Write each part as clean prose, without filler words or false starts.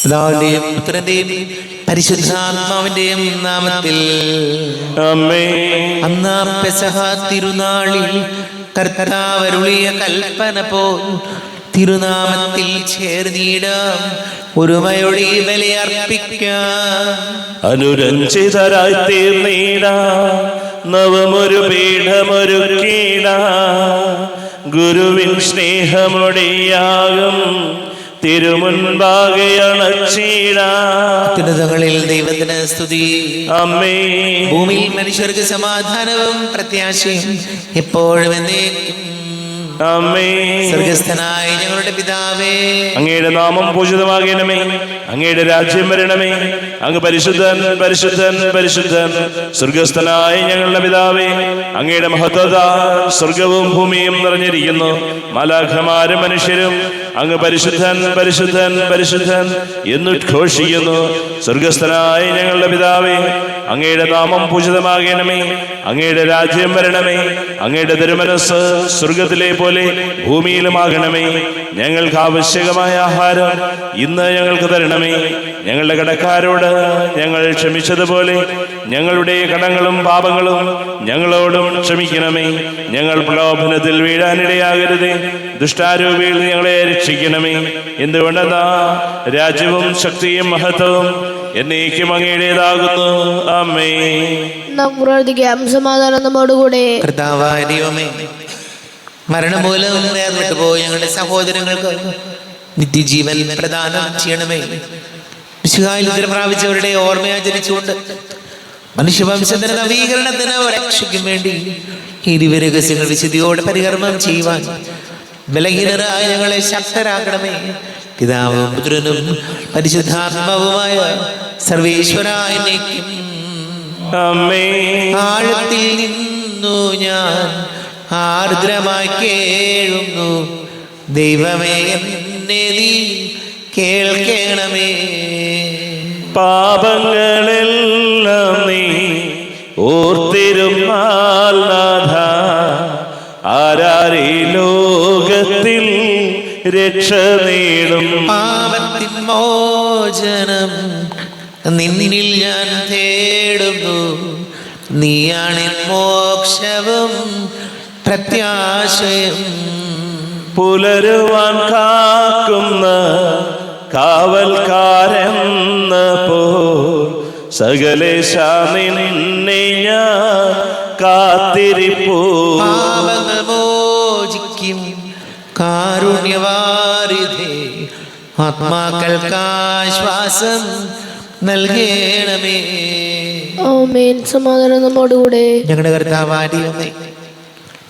പിതാവിന്റെയും പുത്രന്റെയും പരിശുദ്ധാത്മാവിന്റെയും നാമത്തിൽ ആമേൻ. അന്ന് പെസഹ തിരുനാളിൽ കർത്താവ് അരുളിയ കൽപ്പന പോൽ തിരുനാമത്തിൽ ചേർന്നിടാം, ഒരുമയോടെ ബലിയർപ്പിക്കാം. അനുരഞ്ജിതരായി തീർന്നീടാ, നവമൊരു പീഠമൊരുക്കീടാ, ഗുരുവിൻ സ്നേഹമൊടിയാകും തിരുമുൻപാകെ അണച്ചീടാ. അത്യുന്നതങ്ങളിൽ ദൈവത്തിന് സ്തുതി. ആമേൻ. ഭൂമിയിൽ മനുഷ്യർക്ക് സമാധാനവും പ്രത്യാശയും എപ്പോഴും എന്നേക്കും. ആമേൻ. സ്വർഗസ്ഥനായ ഞങ്ങളുടെ പിതാവേ, അങ്ങയുടെ നാമം പൂജിതമാകണമേ, അങ്ങയുടെ രാജ്യം വരണമേ, അങ്ങ് പരിശുദ്ധൻ പരിശുദ്ധൻ പരിശുദ്ധൻ. സ്വർഗസ്ഥനായ ഞങ്ങളുടെ പിതാവേ, അങ്ങയുടെ മഹത്വത സ്വർഗവും ഭൂമിയും നിറഞ്ഞിരിക്കുന്നു. മാലാഖമാരും മനുഷ്യരും അങ്ങ് പരിശുദ്ധൻ പരിശുദ്ധൻ പരിശുദ്ധൻ എന്നുദ്ഘോഷിക്കുന്നു. സ്വർഗസ്ഥനായ ഞങ്ങളുടെ പിതാവേ, അങ്ങയുടെ നാമം പൂജിതമാകണമേ, അങ്ങയുടെ രാജ്യം വരണമേ, അങ്ങയുടെ തിരുമനസ്സ് സ്വർഗത്തിലെ പോലെ ഭൂമിയിലുമാകണമേ. ഞങ്ങൾക്ക് ആവശ്യകമായ ആഹാരം ഇന്ന് ഞങ്ങൾക്ക് തരണമേ. ഞങ്ങളുടെ കടക്കാരോട് ഞങ്ങൾ ക്ഷമിച്ചതുപോലെ ഞങ്ങളുടെ കടങ്ങളും പാപങ്ങളും ഞങ്ങളോടും ക്ഷമിക്കണമേ. ഞങ്ങൾ പ്രലോഭനത്തിൽ വീഴാനിടയാകരുതേ, ദുഷ്ടാരൂപിയിൽ ഞങ്ങളെ രക്ഷിക്കണമേ. എന്തുകൊണ്ടെന്നാ രാജ്യവും ശക്തിയും മഹത്വവും എന്നേക്കും അങ്ങയുടേതാകുന്നു. ആമേൻ. നാം പ്രാർത്ഥിക്കാം. സമാധാനം നമ്മോടുകൂടെ. കർത്താവായ ദൈവമേ, മരണം മൂലം വേർപെട്ടു പോയ ഞങ്ങളുടെ സഹോദരങ്ങൾക്ക് നിത്യജീവൻ പ്രദാനം ചെയ്യണമേ. മിശിഹായിൽ ഉത്തരം പ്രാപിച്ചവരുടെ ഓർമ്മയാചരിച്ചുകൊണ്ട് മനുഷ്യവംശത്തിന്റെ നവീകരണത്തിന് രക്ഷയ്ക്കും വേണ്ടി ഈ ദിവ്യരഹസ്യങ്ങൾ വിശുദ്ധിയോടെ പരികർമ്മം ചെയ്യുവാൻ ബലഹീനരായ ഞങ്ങളെ ശക്തരാക്കണമേ. പിതാവും പുത്രനും പരിശുദ്ധാത്മാവുമായ സർവേശ്വരായ എന്നേക്കും. ആമേൻ. ആഴത്തിൽ നിന്നു ഞാൻ ആർദ്രമായി കേഴുന്നു, ദൈവമേ എന്നെ നീ കേൾക്കണമേ. പാപങ്ങളെല്ലാം നീ ഓർത്തിരുന്നാൽ നാഥ, ആരാരീ ലോകത്തിൽ രക്ഷ നേടും. പാപത്തിൻ മോചനം നിന്നിൽ ഞാൻ തേടുന്നു, നീയാണ് മോക്ഷവും പ്രത്യാശയും. പുലരുവാൻ കാക്കുന്ന കാവൽക്കാരെന്ന പോ സകലേശ നിന്നെ ഞാൻ കാത്തിരിപ്പൂ. പാപങ്ങൾ മോചിക്കും കാരുണ്യവാരിധേ, ആത്മാക്കൾക്കാശ്വാസം നൽകണമേ. ആമേൻ. സമാധാനം നമ്മോടുകൂടെ. ഞങ്ങളുടെ കർത്താവായ ദൈവമേ,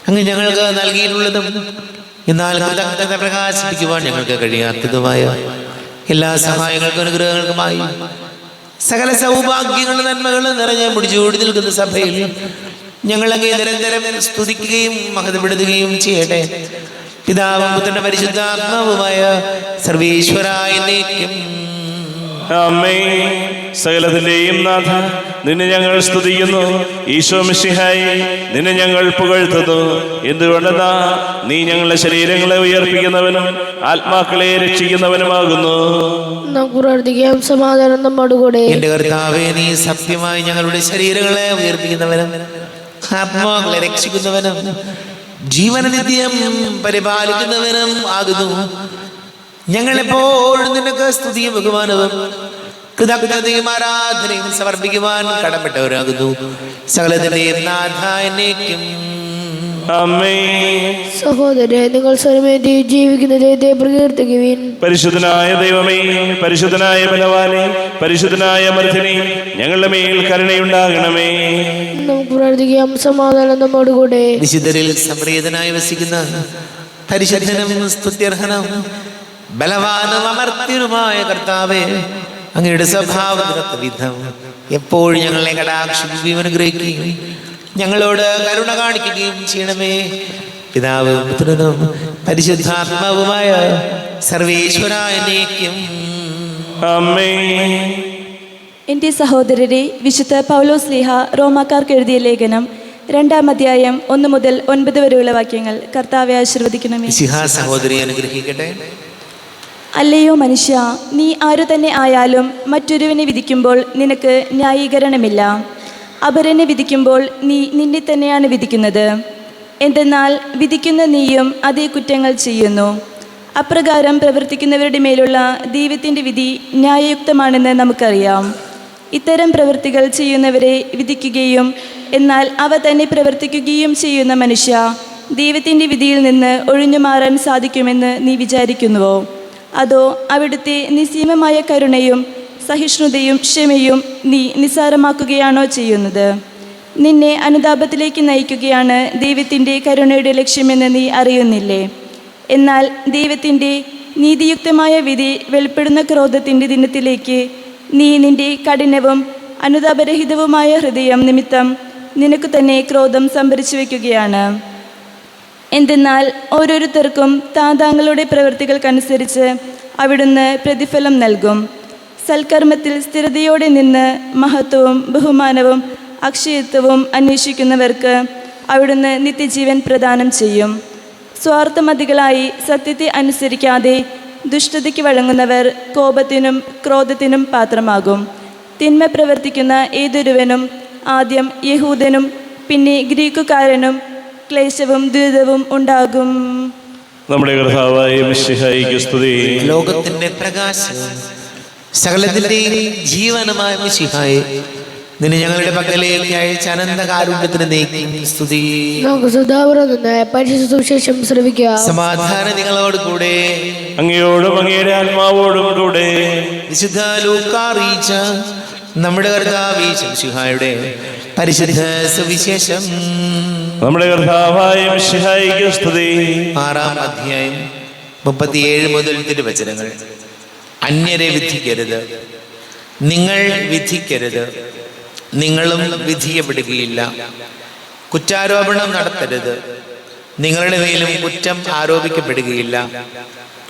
അങ്ങ് ഞങ്ങൾക്ക് നൽകിയിട്ടുള്ളതും എന്നാൽ കൃതജ്ഞത പ്രകാശിപ്പിക്കുവാൻ ഞങ്ങൾക്ക് കഴിയാത്തതുമായ എല്ലാ സഹായങ്ങൾക്കും അനുഗ്രഹങ്ങൾക്കുമായി സകല സൗഭാഗ്യങ്ങളും നന്മകളും നിറഞ്ഞ മുടിച്ചൂടി നിൽക്കുന്ന സഭയിൽ ഞങ്ങൾ അങ്ങേ നിരന്തരം സ്തുതിക്കുകയും മഹത്വപ്പെടുത്തുകയും ചെയ്യട്ടെ. പിതാവും പുത്രന്റെ പരിശുദ്ധാത്മാവുമായ സർവേശ്വരായ എന്നേക്കും. ആമേൻ. സകലത്തിന്റെയും നാഥ, നിന്നെ ഞങ്ങൾ സ്തുതിക്കുന്നു. ഈശോ മിശിഹായേ, നിന്നെ ഞങ്ങൾ പുകഴ്ത്തുന്നു. എന്തുകൊണ്ടെന്നാ നീ ഞങ്ങളുടെ ശരീരങ്ങളെ ഉയർപ്പിക്കുന്നവനും ആത്മാക്കളെ രക്ഷിക്കുന്നവനുമാകുന്നു. നാം പ്രാർത്ഥിക്കാം. സമാധാനം നമ്മോടുകൂടെ. എന്റെ കർത്താവേ, നീ സത്യമായി ഞങ്ങളുടെ ശരീരങ്ങളെ ഉയർപ്പിക്കുന്നവനും ആത്മാക്കളെ രക്ഷിക്കുന്നവനും ജീവനനിത്യം പരിപാലിക്കുന്നവനും ആകുന്നു. ഞങ്ങളെപ്പോഴും നിനക്ക് സ്തുതിയും ബഹുമാനവും കൃതജ്ഞതയും ആരാധനയും സമർപ്പിക്കുവാൻ കടപ്പെട്ടവരാകുന്നു. സകലത്തിന്റെയും നാഥ എന്നേക്കും. ആമേൻ. സഹോദരരെ, നിങ്ങൾ സ്വരമേറ്റി ജീവിക്കുന്ന ദൈവത്തെ പ്രകീർത്തിക്കുവിൻ. പരിശുദ്ധനായ ദൈവമേ, പരിശുദ്ധനായ ബലവാനേ, പരിശുദ്ധനായ മർദ്ദനേ, ഞങ്ങളുടെ മേൽ കരുണയുണ്ടാകണമേ. നമുക്ക് പ്രാർത്ഥിക്കാം. സമാധാനം നമ്മോടുകൂടെ. വിശുദ്ധരിൽ സംപ്രീതനായി വസിക്കുന്ന പരിശുദ്ധനും സ്തുത്യർഹനും ബലവാനും അമർത്യനുമായ കർത്താവേ, അങ്ങയുടെ സ്വഭാവത്തിനൊത്ത വിധം എപ്പോഴും ഞങ്ങളെ കടാക്ഷിക്കുകയും അനുഗ്രഹിക്കുകയും ഞങ്ങളോട് കരുണ കാണിക്കുകയും ചെയ്യണമേ. പിതാവും പുത്രനും പരിശുദ്ധാത്മാവുമായ സർവേശ്വരായ എന്നേക്കും. ആമേൻ. എൻ്റെ സഹോദരരെ, വിശുദ്ധ പൗലോസ് ശ്ലീഹ റോമാക്കാർക്ക് എഴുതിയ ലേഖനം 2-ാം അധ്യായം 1 മുതൽ 9 വരെയുള്ള വാക്യങ്ങൾ കർത്താവെ ആശീർവദിക്കണമേ. മിശിഹാ സഹോദരി അനുഗ്രഹിക്കട്ടെ. അല്ലയോ മനുഷ്യ, നീ ആരു തന്നെ ആയാലും മറ്റൊരുവനെ വിധിക്കുമ്പോൾ നിനക്ക് ന്യായീകരണമില്ല. അപരനെ വിധിക്കുമ്പോൾ നീ നിന്നെ തന്നെയാണ് വിധിക്കുന്നത്. എന്തെന്നാൽ വിധിക്കുന്ന നീയും അതേ കുറ്റങ്ങൾ ചെയ്യുന്നു. അപ്രകാരം പ്രവർത്തിക്കുന്നവരുടെ മേലുള്ള ദൈവത്തിൻ്റെ വിധി ന്യായയുക്തമാണെന്ന് നമുക്കറിയാം. ഇത്തരം പ്രവൃത്തികൾ ചെയ്യുന്നവരെ വിധിക്കുകയും എന്നാൽ അവ തന്നെ പ്രവർത്തിക്കുകയും ചെയ്യുന്ന മനുഷ്യ, ദൈവത്തിൻ്റെ വിധിയിൽ നിന്ന് ഒഴിഞ്ഞു മാറാൻ സാധിക്കുമെന്ന് നീ വിചാരിക്കുന്നുവോ? അതോ അവിടുത്തെ നിസ്സീമമായ കരുണയും സഹിഷ്ണുതയും ക്ഷമയും നീ നിസ്സാരമാക്കുകയാണോ ചെയ്യുന്നത്? നിന്നെ അനുതാപത്തിലേക്ക് നയിക്കുകയാണ് ദൈവത്തിൻ്റെ കരുണയുടെ ലക്ഷ്യമെന്ന് നീ അറിയുന്നില്ലേ? എന്നാൽ ദൈവത്തിൻ്റെ നീതിയുക്തമായ വിധി വെളിപ്പെടുന്ന ക്രോധത്തിൻ്റെ ദിനത്തിലേക്ക് നീ നിന്റെ കഠിനവും അനുതാപരഹിതവുമായ ഹൃദയം നിമിത്തം നിനക്ക് തന്നെ ക്രോധം സംഭരിച്ചു വയ്ക്കുകയാണ്. എന്തെന്നാൽ ഓരോരുത്തർക്കും താങ്കളുടെ പ്രവൃത്തികൾക്കനുസരിച്ച് അവിടുന്ന് പ്രതിഫലം നൽകും. സൽക്കർമ്മത്തിൽ സ്ഥിരതയോടെ നിന്ന് മഹത്വവും ബഹുമാനവും അക്ഷയത്വവും അന്വേഷിക്കുന്നവർക്ക് അവിടുന്ന് നിത്യജീവൻ പ്രദാനം ചെയ്യും. സ്വാർത്ഥമതികളായി സത്യത്തെ അനുസരിക്കാതെ ദുഷ്ടതയ്ക്ക് വഴങ്ങുന്നവർ കോപത്തിനും ക്രോധത്തിനും പാത്രമാകും. തിന്മ പ്രവർത്തിക്കുന്ന ഏതൊരുവനും ആദ്യം യഹൂദനും പിന്നെ ഗ്രീക്കുകാരനും ക്ലേശവും ദുരിതവും ഉണ്ടാകും. നമ്മുടെ കർത്താവായ മിശിഹായിക്ക് സ്തുതി. ലോകത്തിന്റെ പ്രകാശവും സകലത്തിന്റെയും ജീവനുമായ മിശിഹായെ, നിന്നെ ഞങ്ങളുടെ പക്കലേക്ക് അയച്ച അനന്തകാരുണ്യത്തിന് നീക്കും സ്തുതി. നമുക്ക് സദാപുരം നിന്ന് പരിശുദ്ധ സുവിശേഷം ശ്രവിക്കുക. സമാധാനം നിങ്ങളോട് കൂടെ, അങ്ങയോടും അങ്ങയുടെ ആത്മാവോടും കൂടെ. വിശുദ്ധ ലൂക്കാ അറിയിച്ച നമ്മുടെ കർത്താവ് മിശിഹായുടെ പരിശുദ്ധ സുവിശേഷം. നമ്മുടെ കർത്താവായ മിശിഹായിക്ക് സ്തുതി. 6-ാം അധ്യായം 37 മുതൽ തിരുവചനങ്ങൾ. അന്യരെ വിധിക്കരുത്, നിങ്ങൾ വിധിക്കരുത്, നിങ്ങളും വിധിക്കപ്പെടുകയില്ല. കുറ്റാരോപണം നടത്തരുത്, നിങ്ങളുടെ മേലും കുറ്റം ആരോപിക്കപ്പെടുകയില്ല.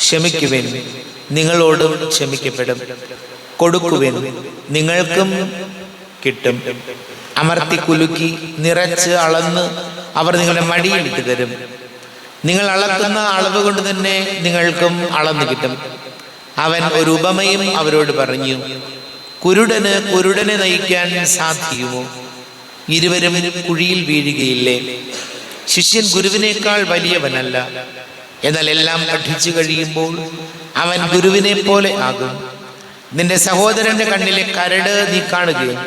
ക്ഷമിക്കുവിൻ, നിങ്ങളോടും ക്ഷമിക്കപ്പെടും. കൊടുക്കുവിൻ, നിങ്ങൾക്കും കിട്ടും. അമർത്തി കുലുക്കി നിറച്ച് അളന്ന് അവർ നിങ്ങളുടെ മടിയിൽ ഇട്ട് തരും. നിങ്ങൾ അളക്കുന്ന അളവ് കൊണ്ട് തന്നെ നിങ്ങൾക്കും അളന്നു കിട്ടും. അവൻ ഒരു ഉപമയും അവരോട് പറഞ്ഞു. കുരുടന് കുരുടനെ നയിക്കാൻ സാധിക്കുമോ? ഇരുവരും കുഴിയിൽ വീഴുകയില്ലേ? ശിഷ്യൻ ഗുരുവിനേക്കാൾ വലിയവനല്ല. എന്നാൽ എല്ലാം പഠിച്ചു കഴിയുമ്പോൾ അവൻ ഗുരുവിനെ പോലെ ആകും. നിന്റെ സഹോദരന്റെ കണ്ണിലെ കരട് നീ കാണുകയും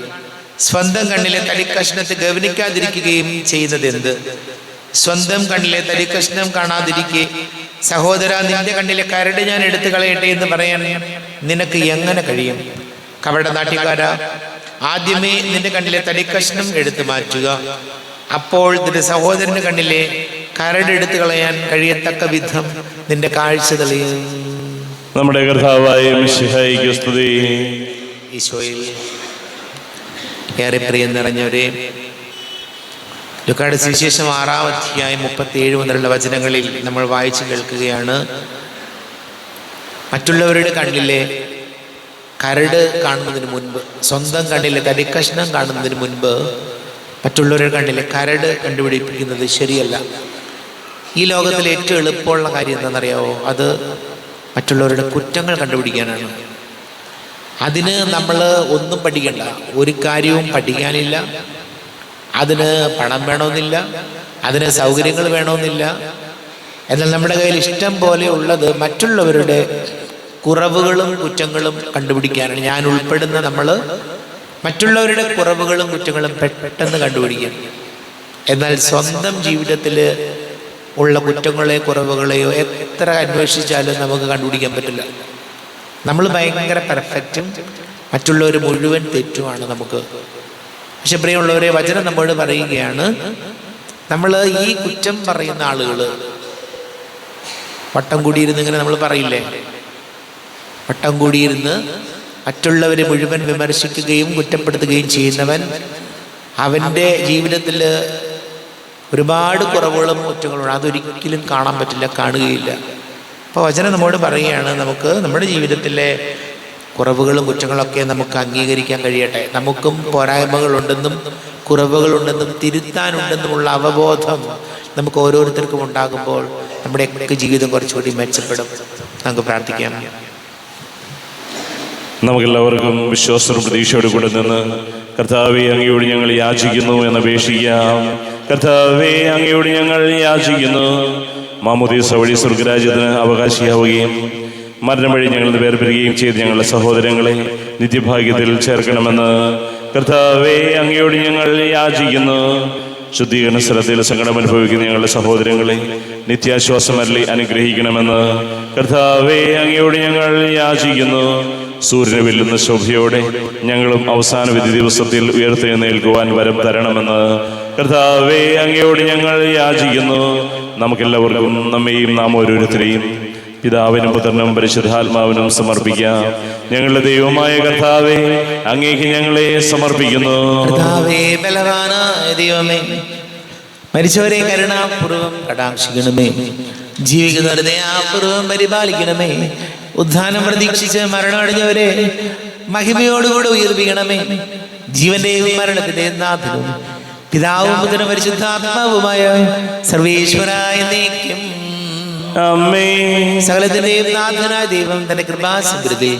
സ്വന്തം കണ്ണിലെ തടിക്കഷ്ണത്തെ ഗവനിക്കാതിരിക്കുകയും ചെയ്യുന്നത് എന്ത്? സ്വന്തം കണ്ണിലെ തടിക്കഷ്ണം കാണാതിരിക്കെ സഹോദര, നിന്റെ കണ്ണിലെ കരട് ഞാൻ എടുത്തു കളയട്ടെ എന്ന് പറയാൻ നിനക്ക് എങ്ങനെ കഴിയും? കപട നാട്യക്കാരാ, ആദ്യമേ നിന്റെ കണ്ണിലെ തടിക്കഷ്ണം എടുത്തു മാറ്റുക. അപ്പോൾ നിന്റെ സഹോദരന്റെ കണ്ണിലെ കരട് എടുത്തു കളയാൻ കഴിയത്തക്ക വിധം നിന്റെ കാഴ്ച തെളിയും. നമ്മുടെ കർത്താവായ മിശിഹായിക്ക് സ്തുതി. ഈശോയിൽ ഏറെ പ്രിയം നിറഞ്ഞവരെ, ലൂക്കായുടെ സുവിശേഷം 6-ാം അധ്യായം 37 മുതലുള്ള വചനങ്ങളിൽ നമ്മൾ വായിച്ചു കേൾക്കുകയാണ്. മറ്റുള്ളവരുടെ കണ്ണിലെ കരട് കാണുന്നതിന് മുൻപ്, സ്വന്തം കണ്ണിലെ തടിക്കഷ്ണം കാണുന്നതിന് മുൻപ് മറ്റുള്ളവരുടെ കണ്ണിലെ കരട് കണ്ടുപിടിപ്പിക്കുന്നത് ശരിയല്ല. ഈ ലോകത്തിലെ ഏറ്റവും എളുപ്പമുള്ള കാര്യം എന്താണെന്നറിയാവോ? അത് മറ്റുള്ളവരുടെ കുറ്റങ്ങൾ കണ്ടുപിടിക്കാനാണ്. അതിന് നമ്മൾ ഒന്നും പഠിക്കണ്ട, ഒരു കാര്യവും പഠിക്കാനില്ല. അതിന് പണം വേണമെന്നില്ല, അതിന് സൗകര്യങ്ങൾ വേണമെന്നില്ല. എന്നാൽ നമ്മുടെ കയ്യിൽ ഇഷ്ടം പോലെ ഉള്ളത് മറ്റുള്ളവരുടെ കുറവുകളും കുറ്റങ്ങളും കണ്ടുപിടിക്കാനാണ്. ഞാൻ ഉൾപ്പെടുന്ന നമ്മൾ മറ്റുള്ളവരുടെ കുറവുകളും കുറ്റങ്ങളും പെട്ടെന്ന് കണ്ടുപിടിക്കും. എന്നാൽ സ്വന്തം ജീവിതത്തിൽ ഉള്ള കുറ്റങ്ങളെയോ കുറവുകളെയോ എത്ര അന്വേഷിച്ചാലും നമുക്ക് കണ്ടുപിടിക്കാൻ പറ്റില്ല. നമ്മൾ ഭയങ്കര പെർഫെക്റ്റും മറ്റുള്ളവർ മുഴുവൻ തെറ്റുമാണ് നമുക്ക്. പക്ഷെ പ്രിയമുള്ളവരെ, വചനം നമ്മോട് പറയുകയാണ്, നമ്മൾ ഈ കുറ്റം പറയുന്ന ആളുകൾ വട്ടം കൂടിയിരുന്ന് ഇങ്ങനെ നമ്മൾ പറയില്ലേ, വട്ടം കൂടിയിരുന്ന് മറ്റുള്ളവരെ മുഴുവൻ വിമർശിക്കുകയും കുറ്റപ്പെടുത്തുകയും ചെയ്യുന്നവൻ, അവൻ്റെ ജീവിതത്തിൽ ഒരുപാട് കുറവുകളും കുറ്റങ്ങളും അതൊരിക്കലും കാണാൻ പറ്റില്ല, കാണുകയില്ല. അപ്പോൾ വചനം നമ്മോട് പറയുകയാണ്, നമുക്ക് നമ്മുടെ ജീവിതത്തിലെ കുറവുകളും കുറ്റങ്ങളൊക്കെ നമുക്ക് അംഗീകരിക്കാൻ കഴിയട്ടെ. നമുക്കും പോരായ്മകളുണ്ടെന്നും കുറവുകളുണ്ടെന്നും തിരുത്താനുണ്ടെന്നുമുള്ള അവബോധം നമുക്ക് ഓരോരുത്തർക്കും ഉണ്ടാകുമ്പോൾ നമ്മുടെയൊക്കെ ജീവിതം കുറച്ചുകൂടി മെച്ചപ്പെടും. നമുക്ക് പ്രാർത്ഥിക്കാം. നമുക്കെല്ലാവർക്കും വിശ്വാസവും പ്രതീക്ഷയോട് കൂടെ നിന്ന് കർത്താവെ അങ്ങയോട് ഞങ്ങൾ യാചിക്കുന്നു എന്നപേക്ഷിക്കാം. കർത്താവെ അങ്ങയോട് ഞങ്ങൾ യാചിക്കുന്നു. മാമോദീസ വഴി സ്വർഗരാജ്യത്തിന് അവകാശിയാവുകയും മരണം വഴി ഞങ്ങൾ വേർപിരിയുകയും ചെയ്ത് ഞങ്ങളുടെ സഹോദരങ്ങളെ നിത്യഭാഗ്യത്തിൽ ചേർക്കണമെന്ന് കർത്താവെ അങ്ങയോട് ഞങ്ങൾ യാചിക്കുന്നു. ശുദ്ധീകരണ സ്ഥലത്തിൽ സങ്കടം അനുഭവിക്കുന്ന ഞങ്ങളുടെ സഹോദരങ്ങളെ നിത്യാശ്വാസമല്ലി അനുഗ്രഹിക്കണമെന്ന് കർത്താവെ അങ്ങയോട് ഞങ്ങൾ യാചിക്കുന്നു. സൂര്യനെ വെല്ലുന്ന ശോഭയോടെ ഞങ്ങളും അവസാന വിധി ദിവസത്തിൽ ഉയർത്തെഴുന്നേൽക്കുവാൻ വരം തരണമെന്ന് കർത്താവെ അങ്ങയോട് ഞങ്ങൾ യാചിക്കുന്നു. നമുക്കെല്ലാവർക്കും നമ്മെയും നാം ഓരോരുത്തരെയും പിതാവിനും പുത്രനും പരിശുദ്ധാത്മാവിനും സമർപ്പിക്കാം. ഞങ്ങളുടെ ദൈവമായ കർത്താവെ അങ്ങേക്ക് ഞങ്ങളെ സമർപ്പിക്കുന്നു. കർത്താവേ, ബലവാനായ ദൈവമേ, മരിച്ചവരെ കരുണാപൂർവം കടാക്ഷിക്കണമേ. ജീവിക്കുന്നവരെ ദയാപൂർവം പരിപാലിക്കണമേ. ഉദ്ധാനം പ്രതീക്ഷിച്ച് മരണമടഞ്ഞവരെ മഹിമയോടുകൂടെ ഉയർപ്പിക്കണമേ. ജീവന്റെയും മരണത്തിന്റെയും നാഥനും പിതാവും പുത്രനും പരിശുദ്ധാത്മാവുമായ സർവേശ്വരായ നീക്കും സകലത്തിന്റെയും നാഥനായ ദൈവം തന്റെ കൃപാസമൃദ്ധി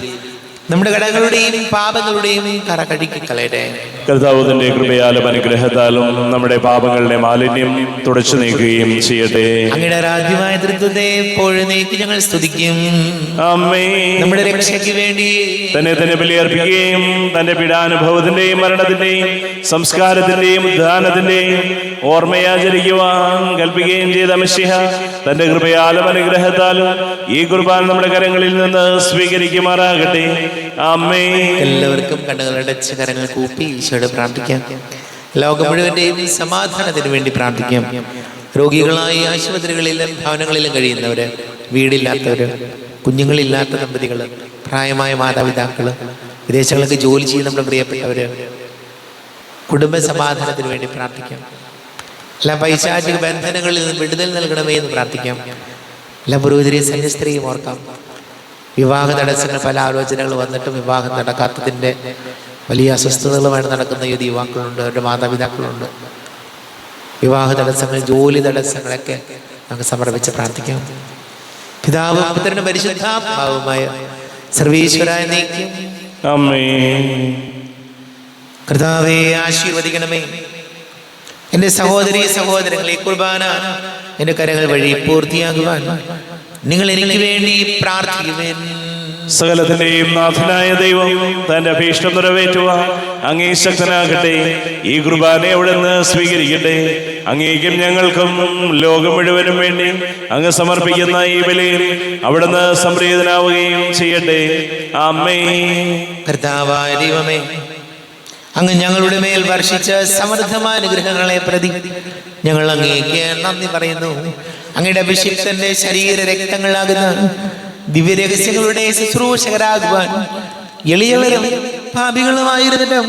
നമ്മുടെ കടങ്ങളുടെയും പാപങ്ങളുടെയും കറ കഴുകി കളയട്ടെ. കർത്താവ് തന്റെ കൃപയാലും അനുഗ്രഹത്താലും നമ്മുടെ പാപങ്ങളുടെ മാലിന്യം തുടച്ചു നീക്കുകയും ചെയ്യട്ടെ. അങ്ങയുടെ രാജ്യമായ തൃത്വത്തെ എപ്പോഴും നീക്കി ഞങ്ങൾ സ്തുതിക്കും. ആമേൻ. നമ്മുടെ രക്ഷയ്ക്ക് വേണ്ടി തന്നെ ബലിയർപ്പിക്കുകയും തന്റെ പീഡാനുഭവത്തിന്റെയും മരണത്തിന്റെയും സംസ്കാരത്തിന്റെയും ഉദ്ധാനത്തിന്റെയും ഓർമ്മയാചരിക്കുവാൻ കൽപ്പിക്കുകയും ചെയ്ത മിശിഹ തന്റെ കൃപയാലും അനുഗ്രഹത്താലും ഈ കുർബാന നമ്മുടെ കരങ്ങളിൽ നിന്ന് സ്വീകരിക്കുമാറാകട്ടെ. ആമേൻ. എല്ലാവർക്കും കണ്ണുകളടച്ച് കരങ്ങൾ കൂപ്പി ഈശോയോട് പ്രാർത്ഥിക്കാം. ലോകം മുഴുവന്റെയും സമാധാനത്തിന് വേണ്ടി പ്രാർത്ഥിക്കാം. രോഗികളായി ആശുപത്രികളിലും ഭവനങ്ങളിലും കഴിയുന്നവര്, വീടില്ലാത്തവര്, കുഞ്ഞുങ്ങളില്ലാത്ത ദമ്പതികള്, പ്രായമായ മാതാപിതാക്കള്, വിദേശങ്ങൾക്ക് ജോലി ചെയ്യുന്ന നമ്മുടെ പ്രിയപ്പെട്ടവര്, കുടുംബ സമാധാനത്തിന് വേണ്ടി പ്രാർത്ഥിക്കാം. എല്ലാ പൈശാചിക ബന്ധനങ്ങളിൽ നിന്ന് വിടുതൽ നൽകണമേ എന്ന് പ്രാർത്ഥിക്കാം. എല്ലാ പുരോഹിതരെയും സന്യസ്ത്രീയും ഓർക്കാം. വിവാഹ തടസ്സങ്ങൾ, പല ആലോചനകൾ വന്നിട്ടും വിവാഹം നടക്കാത്തതിൻ്റെ വലിയ അസ്വസ്ഥതകളുമായി നടക്കുന്ന യുവാക്കളുണ്ട്, അവരുടെ മാതാപിതാക്കളുണ്ട്. വിവാഹ തടസ്സങ്ങൾ, ജോലി തടസ്സങ്ങളൊക്കെ നമുക്ക് സമർപ്പിച്ച് പ്രാർത്ഥിക്കാം. പിതാവും പുത്രനും പരിശുദ്ധാത്മാവുമായ സർവീശ്വരായ നീക്കും കർത്താവേ ആശീർവദിക്കണമേ. എൻ്റെ സഹോദരീ സഹോദരങ്ങളെ, കുർബാന എൻ്റെ കരങ്ങൾ വഴി പൂർത്തിയാകുവാൻ നിങ്ങൾ എനിക്ക് വേണ്ടി പ്രാർത്ഥിക്കുവേൻ. സകലത്തിന്റെയും നാഥനായ ദൈവം തന്റെ അഭീഷ്ടം നിറവേറ്റുവാൻ അങ്ങേ ശക്തനാകട്ടെ. ഈ കുർബാന അവിടുന്ന് സ്വീകരിക്കട്ടെ. അങ്ങേക്കും ഞങ്ങൾക്കും ലോകം മുഴുവനും വേണ്ടി അങ്ങ് സമർപ്പിക്കുന്ന ഈ ബലിയിൽ അവിടുന്ന് സംപ്രീതനാവുകയും ചെയ്യട്ടെ. ആമേൻ. കർത്താവായ ദൈവമേ, അങ്ങ് ഞങ്ങളുടെ മേൽ വർഷിച്ച സമൃദ്ധമായ അനുഗ്രഹങ്ങളെ പ്രതി ഞങ്ങൾ അങ്ങേക്ക് നന്ദി പറയുന്നു. അങ്ങയുടെ അഭിഷിക്തന്റെ ശരീര രക്തങ്ങളാകുന്ന ദിവ്യരഹസ്യങ്ങളുടെ ശുശ്രൂഷകരാകുവാൻ എളിയവരും പാപികളുമായിരുന്നിട്ടും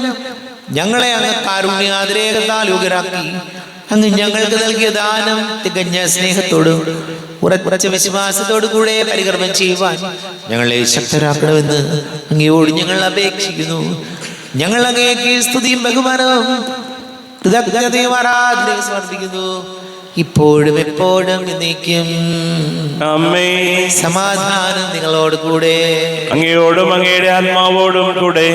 ഞങ്ങളെ അങ്ങ് കാരുണ്യാതിരേകത്താൽ യോഗ്യരാക്കി. അങ്ങ് ഞങ്ങൾക്ക് നൽകിയ ദാനം തികഞ്ഞ സ്നേഹത്തോടും ഉറച്ച വിശ്വാസത്തോടു കൂടെ പരികർമ്മം ചെയ്യുവാൻ ഞങ്ങളെ ശക്തരാക്കണമെന്ന് അങ്ങയോട് ഞങ്ങൾ അപേക്ഷിക്കുന്നു. ഞങ്ങൾ അങ്ങേക്ക് സ്തുതിയും ബഹുമാനവും കൃതജ്ഞതയും ആരാധനയും സമർപ്പിക്കുന്നു, ഇപ്പോഴും എപ്പോഴും എന്നേക്കും. ആമേൻ. സമാധാനം നിങ്ങളോട് കൂടെ, അങ്ങയോടും അങ്ങയുടെ ആത്മാവോടും കൂടെ.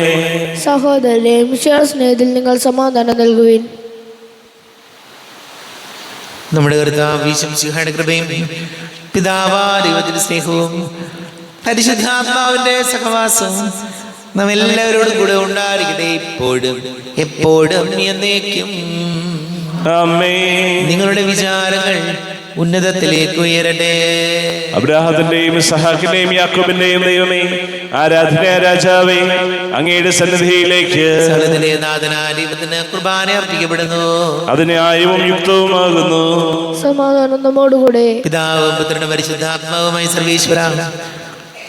സഹോദരരെ, മിശിഹായുടെ സ്നേഹത്തിൽ നിങ്ങൾ സമാധാനം നൽകുവിൻ. നമ്മുടെ കർത്താവ് മിശിഹായുടെ കൃപയും പിതാവായ ദൈവത്തിന്റെ സ്നേഹവും പരിശുദ്ധാത്മാവിന്റെ സഹവാസവും നാം എല്ലാവരോടും കൂടെ ഉണ്ടായിരിക്കട്ടെ, ഇപ്പോഴും എപ്പോഴും എന്നേക്കും. ആമേൻ. നിങ്ങളുടെ വിചാരങ്ങൾ ഉന്നതത്തിലേക്ക് ഉയരട്ടെ. അബ്രാഹത്തിന്റെയും ഇസ്ഹാക്കിന്റെയും യാക്കോബിന്റെയും ദൈവമേ, ആരാധനായ രാജാവേ, അങ്ങയുടെ സന്നിധിയിലേക്ക് സകലത്തിലെ നാഥനായ ദൈവത്തിന് കുർബാന അർപ്പിക്കപ്പെടുന്നു. അത് ന്യായവും യുക്തവുമാകുന്നു. സമാധാനം നമ്മോടുകൂടെ. പിതാവും പുത്രനും പരിശുദ്ധാത്മാവുമായി സർവീശ്വര,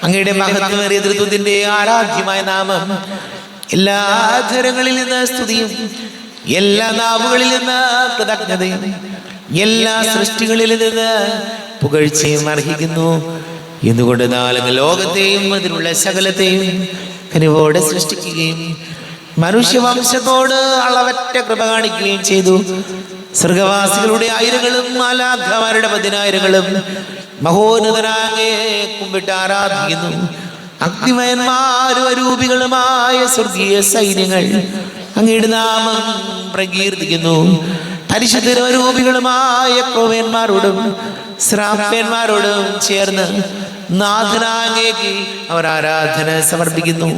അങ്ങയുടെ മഹത്വമേറിയ തൃത്വത്തിന്റെ ആരാധ്യമായ നാമം എല്ലാ അധരങ്ങളിൽ നിന്ന് സ്തുതിയും എല്ലാ നാവുകളിൽ നിന്ന് കൃതജ്ഞതയും എല്ലാ സൃഷ്ടികളിൽ നിന്ന് പുകഴ്ചയും അർഹിക്കുന്നു. എന്തുകൊണ്ട് ലോകത്തെയും അതിലുള്ള സകലത്തെയും കനിവോടെ സൃഷ്ടിക്കുകയും മനുഷ്യവംശത്തോട് അളവറ്റ കൃപ കാണിക്കുകയും ചെയ്തു. സ്വർഗവാസികളുടെ ആയിരങ്ങളും മാലാഖമാരുടെ 10,000ങ്ങളും മഹോന്നതനാകെ കുമ്പിട്ട് ആരാധിക്കുന്നു. അഗ്നിമയന്മാരും അരൂപികളുമായ സ്വർഗീയ സൈന്യങ്ങൾ അങ്ങയുടെ നാമം പ്രകീർത്തിക്കുന്നു. പരിശുദ്ധരും അരൂപികളുമായ ക്രോവേന്മാരോടും ശ്രാപ്യന്മാരോടും ചേർന്ന് നാഥനാങ്ങേക്ക് അവർ ആരാധന സമർപ്പിക്കുന്നു.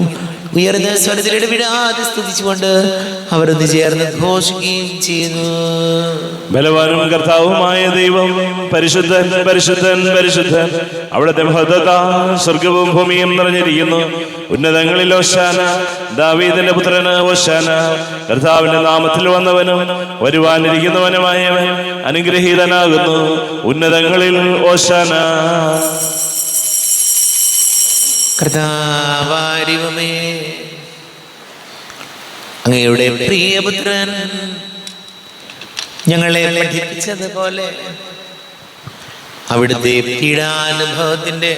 ഉയർന്ന സ്വരത്തിൽ ഇടവിടാതെ സ്തുതിച്ചുകൊണ്ട് അവരൊന്ന് ചേർന്ന് ഘോഷിക്കുകയും ചെയ്യുന്നു. ബലവാനും കർത്താവുമായ ദൈവം പരിശുദ്ധൻ പരിശുദ്ധൻ പരിശുദ്ധൻ. അവിടുത്തെ മഹത്വത സ്വർഗവും ഭൂമിയും നിറഞ്ഞിരിക്കുന്നു. ഉന്നതങ്ങളിൽ ഓശാന, ദാവീദിന്റെ പുത്രന് ഓശാന. കർത്താവിന്റെ നാമത്തിൽ വന്നവനും വരുവാനിരിക്കുന്നവനുമായവൻ അനുഗ്രഹീതനാകുന്നു. ഉന്നതങ്ങളിൽ ഓശാന. കർത്താവാരിവമേ, അങ്ങയുടെ പ്രിയപുത്രൻ ഞങ്ങളെ പഠിപ്പിച്ചതുപോലെ അവിടുത്തെ പീഡാനുഭവത്തിന്റെ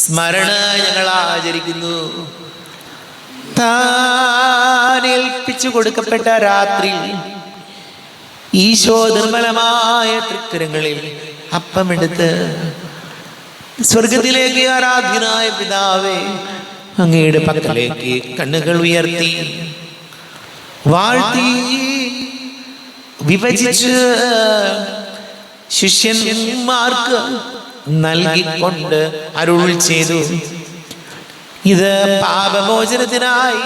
സ്മരണ ഞങ്ങൾ ആചരിക്കുന്നു. താൻ ഏൽപ്പിച്ചു കൊടുക്കപ്പെട്ട രാത്രി ഈശോ നിർമ്മലമായ തൃക്കരങ്ങളിൽ അപ്പമെടുത്ത് സ്വർഗത്തിലേക്ക് ആരാധ്യനായ പിതാവേ, അങ്ങയുടെ പക്കലേക്ക് കണ്ണുകൾ ഉയർത്തി വാഴ്ത്തി വിഭജിച്ച് ശിഷ്യന്മാർക്ക് നൽകിക്കൊണ്ട് അരുൾ ചെയ്തു, ഇത് പാപമോചനത്തിനായി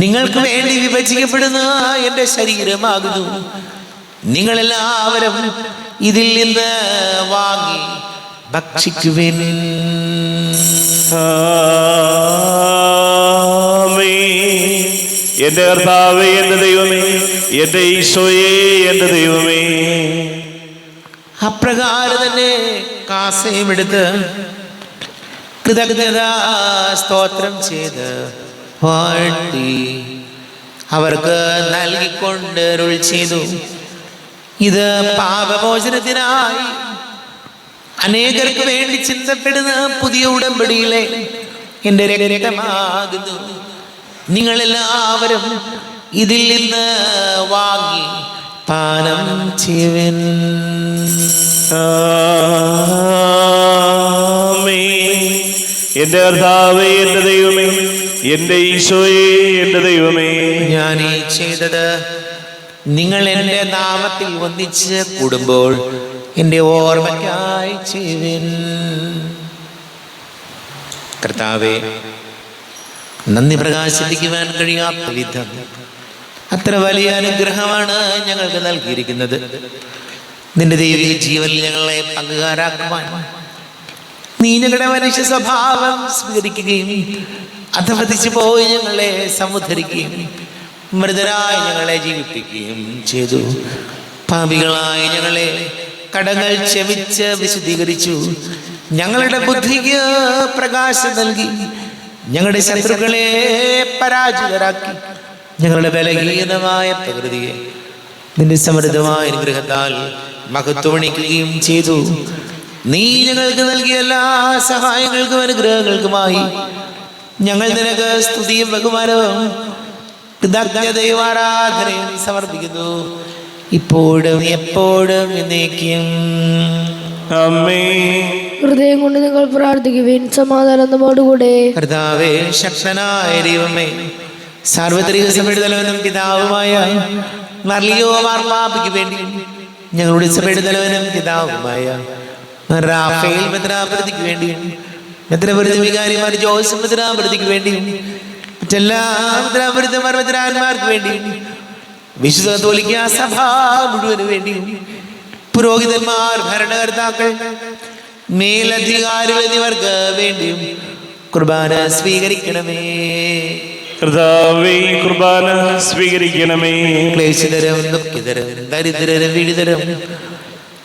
നിങ്ങൾക്ക് വേണ്ടി വിഭജിക്കപ്പെടുന്ന എൻ്റെ ശരീരമാകുന്നു. നിങ്ങളെല്ലാവരും ഇതിൽ നിന്ന് വാങ്ങി ഭക്ഷിക്കുവിൻ. എന്റെ കർത്താവേ, എന്റെ ദൈവമേ, എന്റെ ഈശോയേ, എന്റെ ദൈവമേ. അപ്രകാരം തന്നെ കാസയും എടുത്ത് കൃതജ്ഞത സ്തോത്രം ചെയ്ത് വാഴ്ത്തി അവർക്ക് നൽകിക്കൊണ്ട് അരുൾ ചെയ്തു, ഇത് പാപമോചനത്തിനായി അനേകർക്ക് വേണ്ടി ചിന്തപ്പെടുന്ന പുതിയ ഉടമ്പടിയിലെ എൻ്റെ രക്തമാകുന്നു. നിങ്ങളെല്ലാവരും ഇതിൽ നിന്ന് വാങ്ങി പാനം ചെയ്യുവിൻ. എന്റെ കർത്താവേ, എന്റെ ദൈവമേ, എന്റെ ഈശോയേ, എന്റെ ദൈവമേ. ഞാൻ ഈ ചെയ്തത് നിങ്ങൾ എൻ്റെ നാമത്തിൽ ഒന്നിച്ച് കൂടുമ്പോൾ എൻ്റെ ഓർമ്മയ്ക്കായി ചെയ്യുവിൻ. കർത്താവേ, നന്ദി പ്രകാശിപ്പിക്കുവാൻ കഴിയാത്ത വിധം അത്ര വലിയ അനുഗ്രഹമാണ് ഞങ്ങൾക്ക് നൽകിയിരിക്കുന്നത്. നിന്റെ ദൈവിക ജീവനിൽ ഞങ്ങളെ പങ്കുകാരാക്കുവാൻ നീ ഞങ്ങളുടെ മനുഷ്യ സ്വഭാവം സ്വീകരിക്കുകയും അധപതിച്ചു പോയി ഞങ്ങളെ സമുദ്ധരിക്കുകയും മൃതരായി ഞങ്ങളെ ജീവിപ്പിക്കുകയും ചെയ്തു. പാപികളായ ഞങ്ങളെ കടങ്ങൾ ക്ഷമിച്ച് വിശദീകരിച്ചു. ഞങ്ങളുടെ ബുദ്ധിക്ക് പ്രകാശം നൽകി ഞങ്ങളുടെ ശത്രുക്കളെ പരാജിതരാക്കി. ഞങ്ങളുടെ ബലഹീനമായ പ്രകൃതിയെ നിന്റെ സമൃദ്ധമായ അനുഗ്രഹത്താൽ മഹത്വണിക്കുകയും ചെയ്തു. നീ ഞങ്ങൾക്ക് നൽകിയ എല്ലാ സഹായങ്ങൾക്കും അനുഗ്രഹങ്ങൾക്കുമായി ഞങ്ങൾ നിനക്ക് സ്തുതിയും ബഹുമാനവും കൃതജ്ഞതയും ആരാധനയും സമർപ്പിക്കുന്നു, ഇപ്പോഴും എപ്പോഴും എന്നേക്കും. ഹൃദയം കൊണ്ട് നിങ്ങൾ പ്രാർത്ഥിക്കുവിൻ. സമാധാനം നമ്മോടുകൂടെ. കർത്താവേ, ശക്തനായ ദൈവമേ, സാർവത്രിക സഭയുടെ തലവനും പിതാവുമായ മർലിയോ മാർപ്പാപ്പയ്ക്ക് വേണ്ടി ഞങ്ങളുടെ സഭയുടെ തലവനും പിതാവുമായ റാഫേൽ മെത്രാപൊലീത്തയ്ക്ക് വേണ്ടിയും മെത്രാപൊലീത്ത വികാരിമാർ ജോസഫ് മെത്രാപൊലീത്തയ്ക്ക് വേണ്ടിയും മറ്റെല്ലാ മെത്രാപൊലീത്തമാർ മെത്രാന്മാർക്ക് വേണ്ടിയും വിശുദ്ധ കത്തോലിക്ക സഭ മുഴുവന് വേണ്ടിയും പുരോഹിതന്മാർ, ഭരണകർത്താക്കൾ, മേലധികാരികൾ എന്നിവർക്ക് വേണ്ടിയും കുർബാന സ്വീകരിക്കണമേ. കർത്താവേ, കുർബാന സ്വീകരിക്കണമേ. ക്ലേശിതരും ദുഃഖിതരും ദരിദ്രരും പീഡിതരും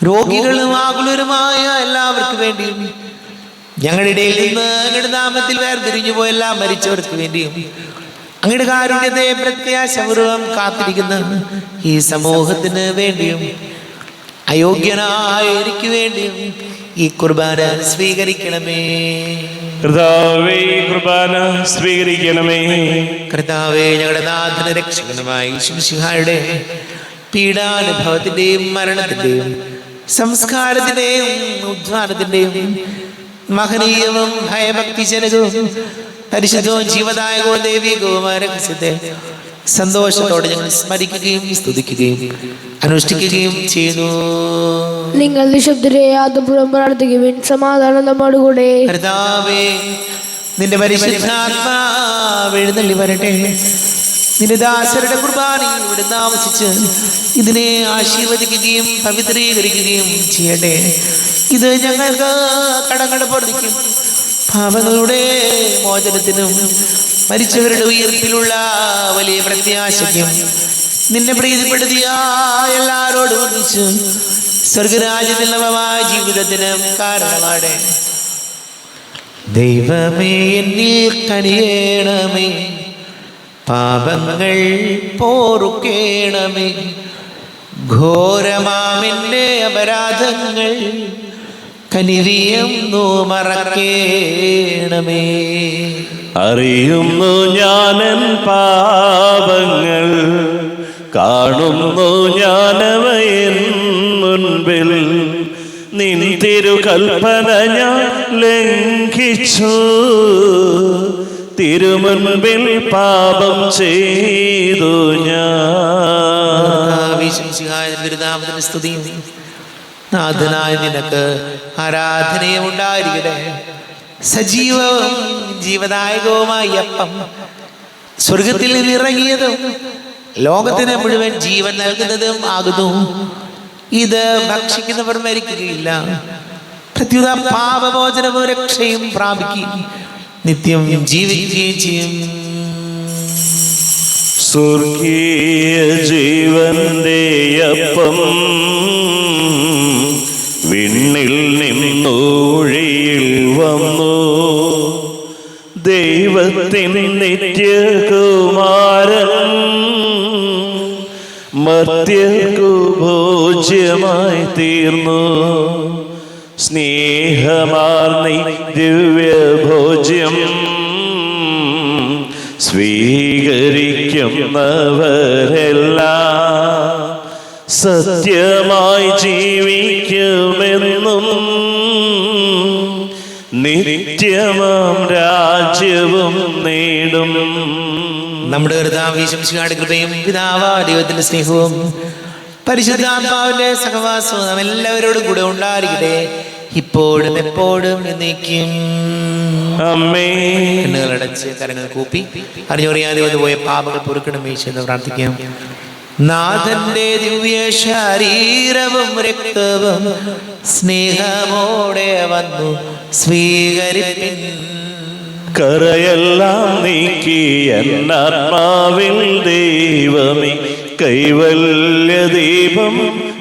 രോഗികളും ആകുലരുമായ എല്ലാവർക്കും വേണ്ടിയും ഞങ്ങളുടെ ഇടയിൽ നിന്ന് അങ്ങയുടെ നാമത്തിൽ വേർതിരിഞ്ഞു പോയ എല്ലാ മരിച്ചവർക്ക് വേണ്ടിയും അങ്ങയുടെ കാരുണ്യത്തെ പ്രത്യാശപൂർവം കാത്തിരിക്കുന്ന ഈ സമൂഹത്തിന് വേണ്ടിയും അയോഗ്യനായ എനിക്ക് വേണ്ടിയും ഈ കുർബാന സ്വീകരിക്കണമേ. കർത്താവേ, കുർബാന സ്വീകരിക്കണമേ. കർത്താവേ, ഞങ്ങളുടെ നാഥന രക്ഷകനുമായി ശിംശിഹായുടെ പീഡാനുഭവത്തിന്റെയും മരണത്തിന്റെയും സംസ്കാരത്തിന്റെയും ഉദ്ധാനത്തിന്റെയും മഹനീയവും ഭയഭക്തിജനകവും പരിശുദ്ധവും ജീവദായകവും ദൈവികവുമായ രഹസ്യത്തെ സന്തോഷത്തോടെ ഞങ്ങൾ സ്മരിക്കുകയും സ്തുതിക്കുകയും അനുഷ്ഠിക്കുകയും ചെയ്യുന്നു. നിങ്ങൾ നിശബ്ദരെ ആദരപൂർവ്വം പ്രാർത്ഥിക്കുവിൻ. സമാധാനം നമ്മോടുകൂടെ. കർത്താവേ, നിന്റെ പരിശുദ്ധാത്മാവ് എഴുന്നള്ളി വരട്ടെ. നിന്റെ ദാസരുടെ കുർബാനയിൽ ഇവിടെ താമസിച്ച് ഇതിനെ ആശീർവദിക്കുകയും പവിത്രീകരിക്കുകയും ചെയ്യട്ടെ. ഇത് ഞങ്ങൾക്ക് കടങ്ങളുടെ പൊറുതിക്കും പാപങ്ങളുടെ മോചനത്തിനും മരിച്ചവരുടെ ഉയർപ്പിലുള്ള വലിയ പ്രത്യാശയ്ക്കും നിന്നെ പ്രീതിപ്പെടുത്തിയ എല്ലാവരോടും ഒന്നിച്ച് സ്വർഗരാജ്യത്തിൽ നവമായ ജീവിതത്തിനും കാരണമാണ്. ദൈവമേ, എന്നിൽ കനിയേണമേ, പാപങ്ങൾ പോറുക്കേണമേ, ഘോരമാമെന്റെ അപരാധങ്ങൾ കനിവിയെന്നു മറക്കേണമേ. അറിയുന്നു ഞാനൻ പാപങ്ങൾ, കാണുന്നു ഞാനവയൻ മുൻപിൽ. നിൻ തിരുകൽപ്പന ഞാൻ ലംഘിച്ചു, തിരുമുൻപിൽ പാപം ചെയ്തു ഞാൻ. സ്തുതിയും നാഥനായ നിനക്ക് ആരാധനയും ഉണ്ടായിരിക്കട്ടെ. സജീവവും ജീവദായകവുമായ അപ്പം സ്വർഗത്തിൽ നിന്ന് ഇറങ്ങിയതും ലോകത്തിന് മുഴുവൻ ജീവൻ നൽകുന്നതും ആകുന്നു. ഇത് ഭക്ഷിക്കുന്നവർ മരിക്കുകയില്ല, പ്രത്യുത പാപമോചനവും രക്ഷയും പ്രാപിക്കും, നിത്യം ജീവിക്കുകയും ചെയ്യും. സ്വർഗീയ ജീവന്റെ അപ്പം വിണ്ണിൽ നിന്നൂഴിയിൽ വന്നു, ദൈവത്തിൻ നിത്യകുമാരൻ മർത്യർക്കു ഭോജ്യമായി തീർന്നു. സ്നേഹമാർന്നി ദിവ്യഭോജ്യം സ്വീകരിക്കുന്നവരെല്ലാം സത്യമായി ജീവിക്കുമെന്നും നിത്യമാം രാജ്യവും നേടും. നമ്മുടെ കർത്താവ് യേശുമിശിഹായുടെ കൃപയും പിതാവായ ദൈവത്തിന്റെ സ്നേഹവും പരിശുദ്ധാത്മാവിന്റെ സഹവാസവും നാം എല്ലാവരോടും കൂടെ ഉണ്ടായിരിക്കട്ടെ, ഇപ്പോഴും എപ്പോഴും എന്നേക്കും. കണ്ണുകളടച്ച് കരങ്ങൾ കൂപ്പി അറിഞ്ഞറിയാതെ വന്നുപോയ പാപങ്ങൾ പൊറുക്കണമേ എന്ന് പ്രാർത്ഥിക്കാം. നാഥന്റെ ദിവ്യ ശരീരവും രക്തവും സ്നേഹമോടെ വന്നു സ്വീകരിപ്പിൻ. കരയെല്ലാം നീക്കി എന്നാത്മാവിൽ ദൈവമേ കൈവല്യ ദീപം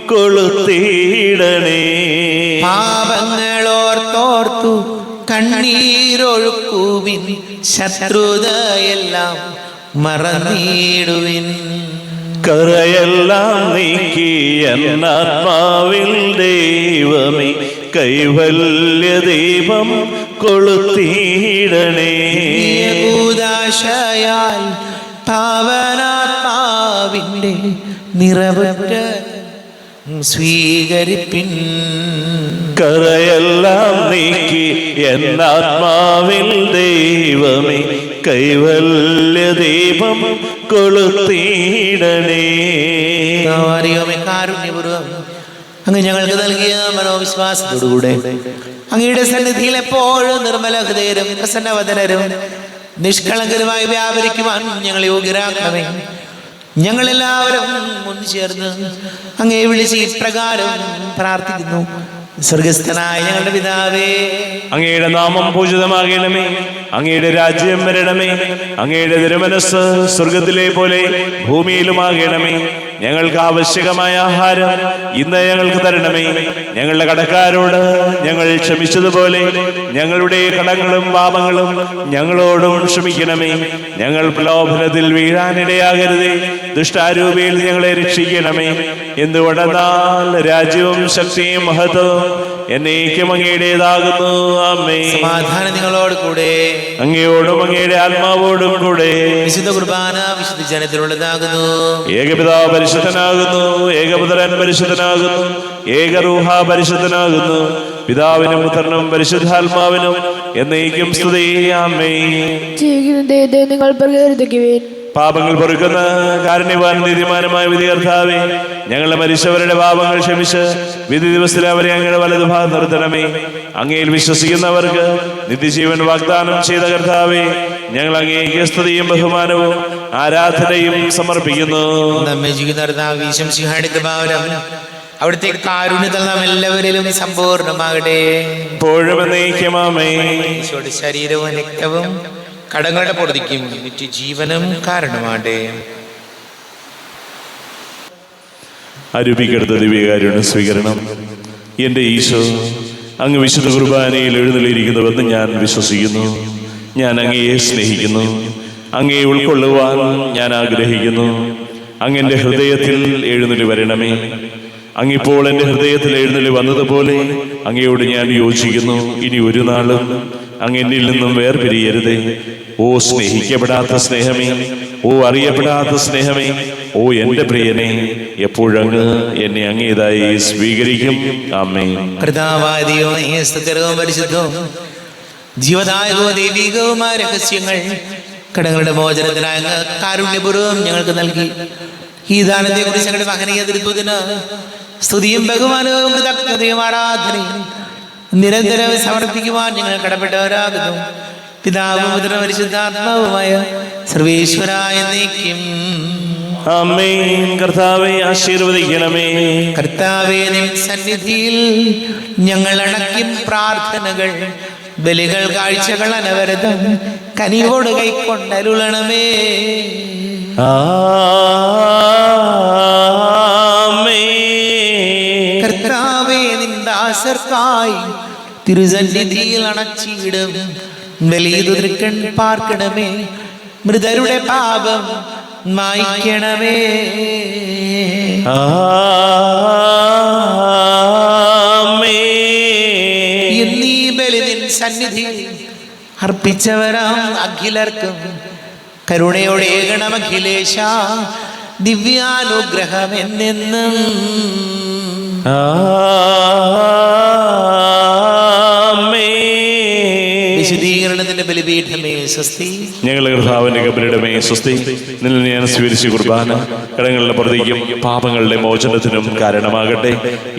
കൊളുത്തിയിടണേ. പാപങ്ങളോർത്തോർത്തു കണ്ണീരൊഴുക്കുവിൻ, ശത്രുതയെല്ലാം മറന്നിടുവിൻ. കരയെല്ലാം നീക്കി എന്നാത്മാവിൽ ദൈവമേ കൈവല്യ ദീപം കൊളുത്തിയിടണേ. ൂദാശയാൽ പാവനാത്മാവിൻ്റെ നിറവുറ്റ സ്വീകരിപ്പിൻ. കരയെല്ലാം നീക്കി എന്നാത്മാവിൽ ദൈവമേ കൈവല്യ ദീപം കൊളുത്തിയിടണേ. കാരുണ്യപൂർവ്വം അങ്ങ് ഞങ്ങൾക്ക് നൽകിയ മനോവിശ്വാസത്തോടുകൂടെ അങ്ങയുടെ സന്നിധിയിൽ എപ്പോഴും നിർമ്മല ഹൃദയരും പ്രസന്നവദനരും നിഷ്കളങ്കരുമായി വ്യാപരിക്കുവാൻ ഞങ്ങൾ യോഗ്യരാക്കണമേ. ഞങ്ങളെല്ലാവരും ഒന്നുചേർന്ന് അങ്ങയെ വിളിച്ച് ഇപ്രകാരം പ്രാർത്ഥിക്കുന്നു. സ്വർഗസ്ഥനായ ഞങ്ങളുടെ പിതാവേ, അങ്ങയുടെ നാമം പൂജിതമാകണമേ, അങ്ങയുടെ രാജ്യം വരണമേ, അങ്ങയുടെ തിരുമനസ്സ് സ്വർഗത്തിലെ പോലെ ഭൂമിയിലുമാകണമേ. ഞങ്ങൾക്ക് ആവശ്യകമായ ആഹാരം ഇന്ന് ഞങ്ങൾക്ക് തരണമേ. ഞങ്ങളുടെ കടക്കാരോട് ഞങ്ങൾ ക്ഷമിച്ചതുപോലെ ഞങ്ങളുടെ കടങ്ങളും പാപങ്ങളും ഞങ്ങളോടും ക്ഷമിക്കണമേ. ഞങ്ങൾ പ്രലോഭനത്തിൽ വീഴാനിടയാകരുതേ, ദുഷ്ടാരൂപിയിൽ ഞങ്ങളെ രക്ഷിക്കണമേ. എന്തുകൊണ്ടെന്നാൽ രാജ്യവും ശക്തിയും മഹത്വവും എന്നേക്കും അങ്ങയുടേതാകുന്നു. ആമേൻ. സമാധാനം നിങ്ങളോട് കൂടെ. അങ്ങയോടും അങ്ങയുടെ ആത്മാവോടും കൂടെ. വിശുദ്ധ കുർബാന വിശുദ്ധ ജനത്തിലുള്ളതാകുന്നു. ഏകപിതാവ് പരിശുദ്ധനാകുന്നു, ഏകപുത്രൻ പരിശുദ്ധനാകുന്നു, ഏകറൂഹ പരിശുദ്ധനാകുന്നു. പിതാവിനും പുത്രനും പരിശുദ്ധാത്മാവിനും എന്നേക്കും സ്തുതി. ആമേൻ. ജീവിക്കുന്ന ദൈവത്തെ നിങ്ങൾ പ്രകീർത്തിക്കുവിൻ. പാപങ്ങൾ പൊറുക്കുന്ന കാരുണ്യവാൻ നീതിമാനുമായ വിധികർത്താവേ, ഞങ്ങളുടെ മരിച്ചവരുടെ പാപങ്ങൾ ക്ഷമിച്ച് വിധി ദിവസത്തിൽ അവരെ അങ്ങയുടെ വലതുഭാഗം നിർത്തണമേ. അങ്ങയിൽ വിശ്വസിക്കുന്നവർക്ക് നിത്യജീവൻ വാഗ്ദാനം ചെയ്ത കർത്താവേ, ഞങ്ങൾ അങ്ങേക്ക് സ്തുതിയും ബഹുമാനവും ആരാധനയും സമർപ്പിക്കുന്നു. നമ്മെ അവിടുത്തെ കാരുണ്യത്തിൽ നാം എല്ലാവരിലും സമ്പൂർണ്ണമാകട്ടെ. ഇപ്പോഴും എന്നേക്കും ആമേൻ. ഈശോയുടെ ശരീരവും രക്തവും കടങ്ങളുടെ പൊറുതിക്കും നിത്യജീവനും കാരണമാകട്ടെ. അരൂപിക്കെടുത്ത ദിവ്യകാരുണ്യ സ്വീകരണം. എൻ്റെ ഈശോ, അങ്ങ് വിശുദ്ധ കുർബാനയിൽ എഴുന്നള്ളിയിരിക്കുന്നുവെന്ന് ഞാൻ വിശ്വസിക്കുന്നു. ഞാൻ അങ്ങയെ സ്നേഹിക്കുന്നു. അങ്ങയെ ഉൾക്കൊള്ളുവാൻ ഞാൻ ആഗ്രഹിക്കുന്നു. അങ്ങ് എൻ്റെ ഹൃദയത്തിൽ എഴുന്നള്ളി വരണമേ. അങ്ങിപ്പോൾ എൻ്റെ ഹൃദയത്തിൽ എഴുന്നള്ളി വന്നതുപോലെ അങ്ങയോട് ഞാൻ യോജിക്കുന്നു. ഇനി ഒരു നാളും അങ്ങ് എന്നിൽ നിന്നും വേർപിരിയരുതേ. ഓ സ്നേഹിക്കപ്പെടാത്ത സ്നേഹമേ, ഓ അറിയപ്പെടാത്ത സ്നേഹമേ, ഓ എൻ്റെ പ്രിയനെ, എപ്പോഴങ്ങ് എന്നെ അങ്ങേതായി സ്വീകരിക്കും. ആമേൻ. പരിശുദ്ധവും ജീവദായകവും ദൈവികവുമായ രഹസ്യങ്ങൾ കടങ്ങളുടെ മോചനത്തിനായ കാരുണ്യപൂർവ്വം ഞങ്ങൾക്ക് നൽകി. ഈ ദാനത്തെ കുറിച്ച് ഞങ്ങളുടെ മഹനീയ തിരുത്തുതിന് സ്തുതിയും ബഹുമാനവും കൃതജ്ഞതയും ആരാധനയും നിരന്തരം സമർപ്പിക്കുവാൻ ഞങ്ങൾ കടപ്പെട്ടവരാകുന്നു. പിതാവും പുത്രനും പരിശുദ്ധാത്മാവുമായ സർവേശ്വരായ എന്നേക്കും ആമേൻ. കർത്താവേ ആശീർവദിക്കണമേ. കർത്താവേ, നിൻ സന്നിധിയിൽ ഞങ്ങൾ അണയ്ക്കും പ്രാർത്ഥനകൾ, ബലികൾ, കാഴ്ചകൾ അനവരതം കനിവോട് കൈക്കൊണ്ടരുളണമേ. കർത്താവേ, നിൻ ദാസർക്കായി തിരുസന്നിധിയിൽ അണച്ചിടും ബലിതു തൃക്കൺ പാർക്കണമേ. മൃതരുടെ പാപം മായ്ക്കണമേ. എന്നീ ബലി നിൻ സന്നിധിയിൽ അർപ്പിച്ചവരാം അഖിലർക്കും കരുണയോടെ ഏകണം അഖിലേശ, ദിവ്യാനുഗ്രഹം എന്നെന്നും. വിശുദ്ധീകരണത്തിന്റെ ബലിപീഠമേ സ്വസ്തി. ഞങ്ങളുടെ കർത്താവിന്റെ കബരിടമേ സ്വസ്തി. നിന്നിൽ ഞാൻ സ്വീകരിച്ച കുർബാന കടങ്ങളുടെ പ്രതിക്കും പാപങ്ങളുടെ മോചനത്തിനും കാരണമാകട്ടെ.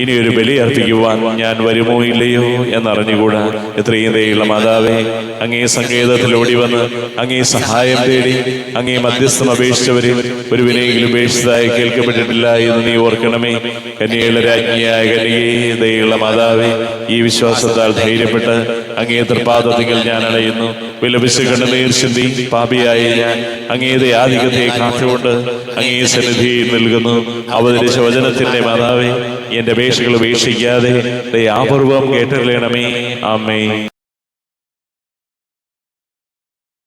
ഇനിയൊരു ബലി അർപ്പിക്കുവാൻ ഞാൻ വരുമോ ഇല്ലയോ എന്നറിഞ്ഞുകൂടാ. എത്രയും ദയുള്ള മാതാവേ, അങ്ങേ സങ്കേതത്തിൽ ഓടി വന്ന് അങ്ങേ സഹായം തേടി അങ്ങേ മധ്യസ്ഥം അപേക്ഷിച്ചവരിൽ ഒരു വിനയെങ്കിലും ഉപേക്ഷിച്ചതായി കേൾക്കപ്പെട്ടിട്ടില്ല എന്ന് നീ ഓർക്കണമേ. കന്യകളുടെ രാജ്ഞിയായ കന്യകേ, ദയുള്ള മാതാവേ, ഈ വിശ്വാസത്താൽ ധൈര്യപ്പെട്ട് അങ്ങേ തൃപ്പാദത്തിൽ ഞാൻ അണയുന്നു. വിലപിച്ച് കണ്ണുനീർ ചിന്തി പാപിയായ ഞാൻ അങ്ങേതെ ആധികത്തെ കാത്തുകൊണ്ട് അങ്ങേ സന്നിധിയിൽ നൽകുന്നു. അവതരിച്ച വചനത്തിന്റെ മാതാവേ, എന്റെ അപേക്ഷകൾ ഉപേക്ഷിക്കാതെ ദയാപൂർവം കേട്ടറിയണമേ. ആമേൻ.